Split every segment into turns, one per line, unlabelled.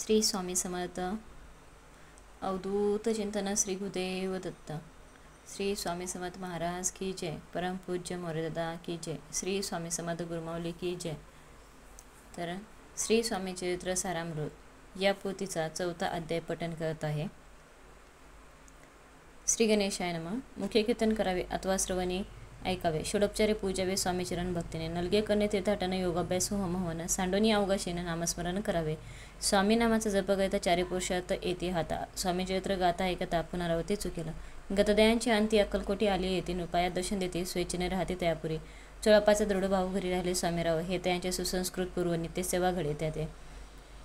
श्री स्वामी समर्थ. अवधूत चिंतन श्री गुरुदेव दत्त. श्री स्वामी समर्थ महाराज की जय. परमपूज्य मोरेदादा की जय. श्री स्वामी समर्थ गुरुमाऊली की जय. तर श्री स्वामी चरित्र सारामृत या पोथीचा 4था अध्याय पठण करत आहे. श्री गणेशाय नमः. मुख्य कीर्तन करावे अथवा श्रवणी ऐकावे. षोडोपचारे पूजावे स्वामीचरण भक्तीने. नलगे करणे तीर्थाटन योगाभ्यास होम हवन. सांडोनी अवकाशेने नामस्मरण करावे. स्वामी नामाचा जप करिता चारी पुरुषार्थ येते हाता. स्वामी चरित्र गाथा ऐकता पुनरावृत्ती चुकेल. गतदयांची अंती अक्कलकोटी आली येते. उपायात दर्शन देते स्वेच्छेने राहते तयापुरी. चोळापाचा दृढ भाव घरी राहिले स्वामीराव. हे त्यांचे सुसंस्कृत पूर्व नित्य सेवा घडे त्याते.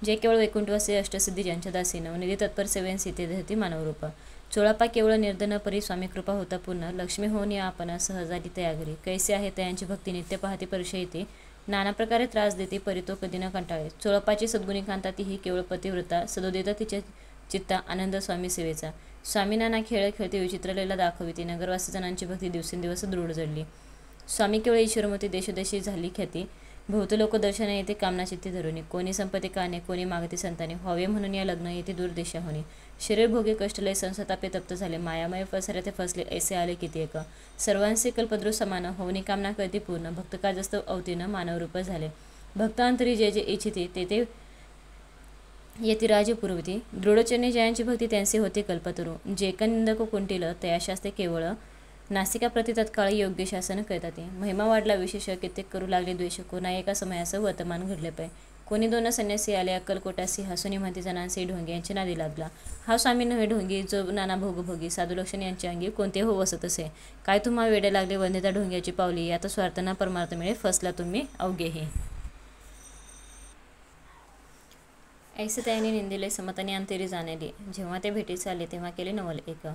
जे केवळ वैकुंठवासी अष्टसिद्धी ज्यांच्या दासी नवनिधी तत्पर सेवेन सीते धरती मानवरूप. चोळापा केवळ निर्धन परी स्वामी कृपा होता पूर्ण. लक्ष्मी होऊन या आपण सहजाली तया घरी. कैसे आहे तयांची भक्ती नित्य पाहते परिचय येते. नाना प्रकारे त्रास देते परी तो कधी न कंटाळे. चोळापाची सद्गुणी कांता तीही केवळ पतिव्रता. सदोदित तिच्या चित्ता आनंद स्वामी सेवेचा. स्वामी नाना खेळ खेळते विचित्र लीला दाखविते. नगरवासी जणांची भक्ती दिवसेंदिवस दृढ जडली. स्वामी केवळ ईश्वरमूर्ती देशोदेशी झाली ख्याती. भोवत लोक दर्शन येते कामना चित्ती धरुनी. कोणी संपत्ती काने कोणी मागती संताने. व्हावे म्हणून या लग्न येते दूर देशाहुनी. शरीर भोगे कष्टलय संसतापे तप्त झाले. मायामय फसऱ्या ते फसले ऐसे आले किती एक. सर्वांचे कल्पद्रू समान होऊनी कामना करती पूर्ण. भक्त काजस्तव अवतीर्ण मानवरूप झाले. भक्तांतरी जे जे इच्छिते ते ते येती राजे पुरविती. दृढचरणी जयांची भक्ती त्यांचे होते कल्पतरू. जे का निंदक कुंटील तयाशास्ते केवळ. नासिका प्रति तत्काळ योग्य शासन करतात. महिमा वाढला विशेष कित्येक करू लागले द्वेष. कोणा एका समयास वर्तमान घडले पाय. कोणी दोन संन्यासी आले अक्कलकोटासी. हसुनी म्हणती जणांचे ढोंगी यांचे नादी लागला. हा स्वामी नव्हे ढोंगी जो नाना भोगभोगी. साधू लक्षण यांच्या अंगी कोणते हो वसत असे. काय तुम्हा वेडे लागले वंदिता ढोंग्याची पावली. यात स्वार्थना परमार्थ मिळे फसला तुम्ही अवघेही. ऐसे त्याने निंदिले समताने अंतेरी जाणले. जेव्हा ते भेटीस आले तेव्हा केले नवल एक.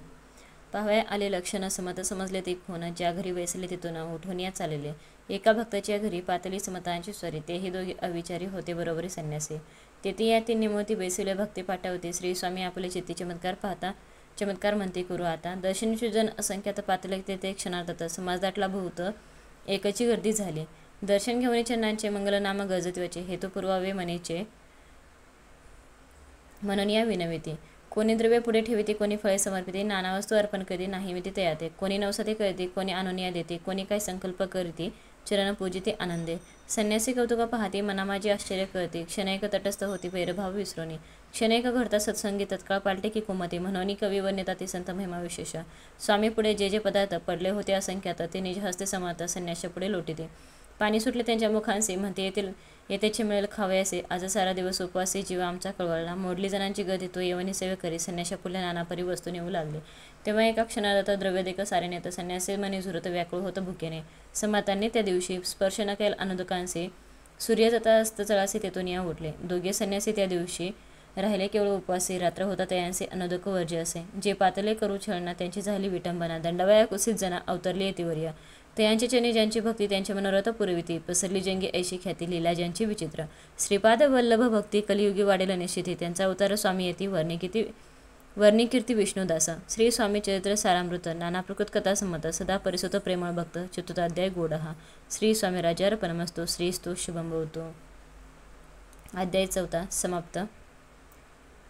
पाहावया आले लक्षण समत समजले ते खून. ज्या घरी बैसले तिथून उठून या चालले. एका भक्ताच्या घरी पातळी समतांची स्वारी. तेही दोघे अविचारी होते बरोबरी संन्यासी. तेथे या ती निमोती बैसले भक्ती पाठवते. श्री स्वामी आपले चित्ती चमत्कार पाहता. चमत्कार म्हणते करू आता. दर्शनीची जन असंख्यात पातळी तेथे क्षणार्थ. समाज दाटला भोवत एकची गर्दी झाली. दर्शन घेऊन चरणांचे मंगलनाम गरजत्वाचे. हेतू पुरवावे म्हणेचे म्हणून या विनविती. कोणी द्रव्य पुढे ठेविते कोणी फळे समर्पिते. नाना वस्तू अर्पण करीते नाही मी तिथे याते. कोणी नवसाते करते कोणी अनुनया देते. कोणी काय संकल्प करते चरण पूजिते आनंदे. संन्यासी कौतुका पाहते मना माझे आश्चर्य करते. क्षणैक तटस्थ होती वैरभाव विसरोनी. क्षणैक घडता सत्संगी तत्काळ पालटे की कुमते. म्हणून कवी वर्णिता ते संत महिमा विशेष. स्वामी पुढे जे जे पदार्थ पडले होते असंख्यात. ते निज हस्ते समर्थ संन्यासा पुढे लोटीते. पाणी सुटले त्यांच्या मुखांचे म्हणते येतेचे मिळेल खावयासे. आज सारा दिवस उपवासी जीव आमचा कळवळला. मोडली जणांची गती तो येवनी सेवे करी. संन्यासा पुढे नाना परी वस्तू नेऊ लागले. तेव्हा एका क्षणात द्रव्य देक सारे नेत. संन्यासी मनी झुरत व्याकुळ होत भुकेने. समर्थांनी त्या दिवशी स्पर्श न केल अनुदकांचे. सूर्य जाता अस्त चळासे तेथून या उठले. दोघे संन्यासी त्या दिवशी राहिले केवळ उपवासी. रात्र होता तयांचे अनुदक वर्ज्य असे. जे पातले करू छळना त्यांची झाली विटंबना. दंडावया कुसित जना अवतरली येतीवर्य. तयांचे चरणी ज्यांची भक्ती त्यांचे मनोरथ पुरविती. पसरली जंगी ऐशी ख्याती लीला ज्यांची विचित्र. श्रीपाद वल्लभ भक्ती कलियुगी वाढेल निश्चिती. त्यांचा अवतार स्वामी येती वर्णी कीर्ती विष्णुदास. श्री स्वामी चरित्र सारामृत. नाना प्रकृत कथा संमत. सदा परिसुत प्रेमळ भक्त. चतुर्थाध्याय गोड हा. श्री स्वामी राजार परमस्तु. श्रीस्तु शुभम भवतु. अध्याय 4 समाप्त.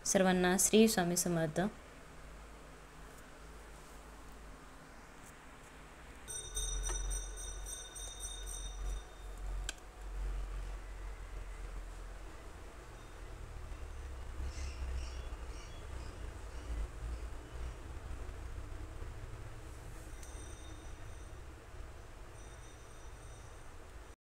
सर्वांना श्री स्वामी समर्थ.